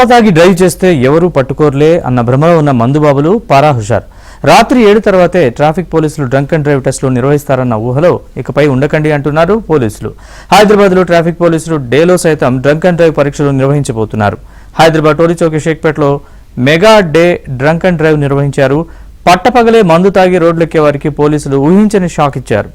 తాగి డ్రైవ్ చేస్తే ఎవరూ పట్టుకోర్లే అన్న భ్రమలో ఉన్న మందుబాబులు పారా హుషార్. రాత్రి 7 తర్వాతే ట్రాఫిక్ పోలీసులు డ్రంక్ అండ్ డ్రైవ్ టెస్టులు నిర్వహిస్తారన్న ఊహలో ఇకపై ఉండకండి అంటున్నారు పోలీసులు. హైదరాబాద్లో ట్రాఫిక్ పోలీసులు డేలో సైతం డ్రంక్ అండ్ డ్రైవ్ పరీక్షలు నిర్వహించబోతున్నారు. హైదరాబాద్ టోలీచౌకి షేక్పేటలో mega day drunk and drive నిర్వహించారు. పట్టపగలే మందు తాగి రోడ్లెక్కే వారికి పోలీసులు ఊహించని షాక్ ఇచ్చారు.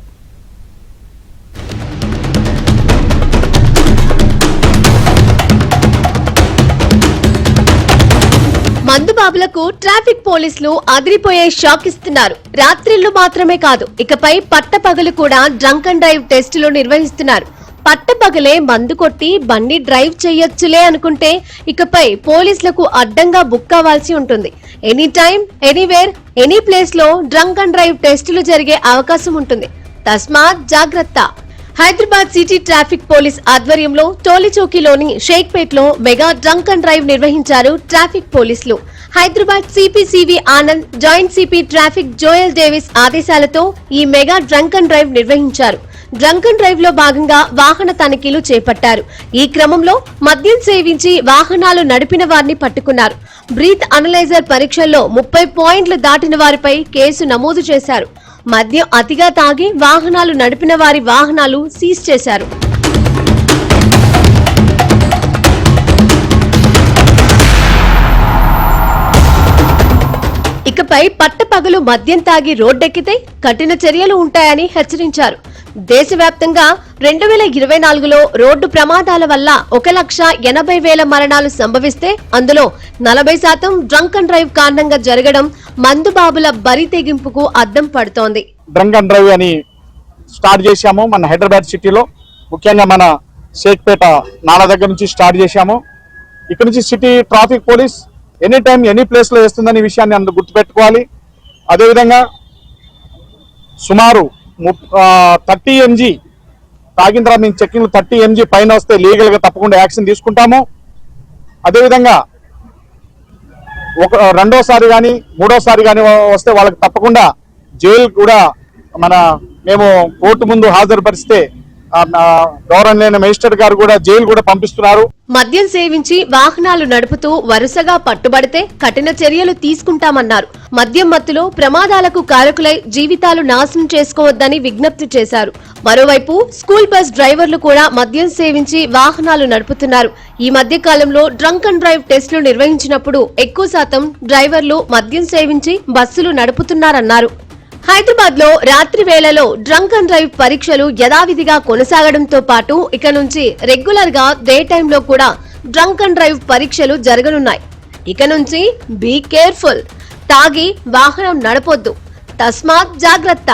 మందుబాబులకు ట్రాఫిక్ పోలీసులు అదిరిపోయే షాక్ ఇస్తున్నారు. రాత్రిళ్లు మాత్రమే కాదు, ఇకపై పట్టపగలు కూడా డ్రంక్ అండ్ డ్రైవ్ టెస్టులు నిర్వహిస్తున్నారు. పట్టపగలే మందు కొట్టి బండి డ్రైవ్ చేయొచ్చులే అనుకుంటే ఇకపై పోలీసులకు అడ్డంగా బుక్ కావాల్సి ఉంటుంది. Any time, anywhere, any place లో డ్రంక్ అండ్ డ్రైవ్ టెస్టులు జరిగే అవకాశం ఉంటుంది. తస్మాత్ జాగ్రత్త. హైదరాబాద్ సిటీ ట్రాఫిక్ పోలీస్ ఆధ్వర్యంలో టోలీచౌకీలోని షేక్పేట్లో మెగా డ్రంక్ అండ్ డ్రైవ్ నిర్వహించారు ట్రాఫిక్ పోలీసులు. Hyderabad CP CV Anand, joint CP traffic Joel Davis ఆదేశాలతో ఈ మెగా డ్రంక్ అండ్ డ్రైవ్ నిర్వహించారు. డ్రంక్ అండ్ డ్రైవ్ లో భాగంగా వాహన తనిఖీలు చేపట్టారు. ఈ క్రమంలో మద్యం సేవించి వాహనాలు నడిపిన వారిని పట్టుకున్నారు. బ్రీత్ అనలైజర్ పరీక్షల్లో 30 పాయింట్లు దాటిన వారిపై కేసు నమోదు చేశారు. మద్యం అతిగా తాగి వాహనాలు నడిపిన వారి వాహనాలు సీజ్ చేశారు. ఇకపై పట్టపగలు మద్యం తాగి రోడ్డెక్కితే కఠిన చర్యలు ఉంటాయని హెచ్చరించారు. దేశవ్యాప్తంగా 2024లో రోడ్డు ప్రమాదాల వల్ల 1,80,000 మరణాలు సంభవిస్తే అందులో 40% డ్రంక్ అండ్ డ్రైవ్ కారణంగా జరగడం మందుబాబుల బరి తెగింపుకు అద్దం పడుతోంది. డ్రంక్ అండ్ డ్రైవ్ అని స్టార్ట్ చేశాము మన హైదరాబాద్ సిటీలో, ముఖ్యంగా మన షేక్పేట నాలా దగ్గర నుంచి స్టార్ట్ చేశాము. ఇక్కడ నుంచి city traffic police any time any place లో వేస్తుందనే విషయాన్ని అందరూ గుర్తుపెట్టుకోవాలి. అదేవిధంగా సుమారు 30 mg తాగిన తర్వాత మేము చెక్కింగ్ 30 mg పైన వస్తే లీగల్ గా తప్పకుండా యాక్షన్ తీసుకుంటాము. అదేవిధంగా రెండోసారి కానీ మూడోసారి కానీ వస్తే వాళ్ళకి తప్పకుండా జైలు కూడా మేము కోర్టు ముందు హాజరుపరిస్తే గవర్నర్ మేజిస్ట్రేట్ గారు కూడా జైలు కూడా పంపిస్తున్నారు. మద్యం సేవించి వాహనాలు నడుపుతూ వరుసగా పట్టుబడితే కఠిన చర్యలు తీసుకుంటామన్నారు. మద్యం మత్తులో ప్రమాదాలకు కారకులై జీవితాలు నాశనం చేసుకోవద్దని విజ్ఞప్తి చేశారు. మరోవైపు స్కూల్ బస్ డ్రైవర్లు కూడా మద్యం సేవించి వాహనాలు నడుపుతున్నారు. ఈ మధ్య కాలంలో డ్రంక్ అండ్ డ్రైవ్ టెస్టులు నిర్వహించినప్పుడు ఎక్కువ శాతం డ్రైవర్లు మద్యం సేవించి బస్సులు నడుపుతున్నారన్నారు. హైదరాబాద్ లో రాత్రి వేళలో డ్రంక్ అండ్ డ్రైవ్ పరీక్షలు యథావిధిగా కొనసాగడంతో పాటు ఇక నుంచి రెగ్యులర్ గా డే టైంలో కూడా డ్రంక్ అండ్ డ్రైవ్ పరీక్షలు జరగనున్నాయి. ఇక నుంచి బీ కేర్ఫుల్. తాగి వాహనం నడపొద్దు. తస్మాత్ జాగ్రత్త.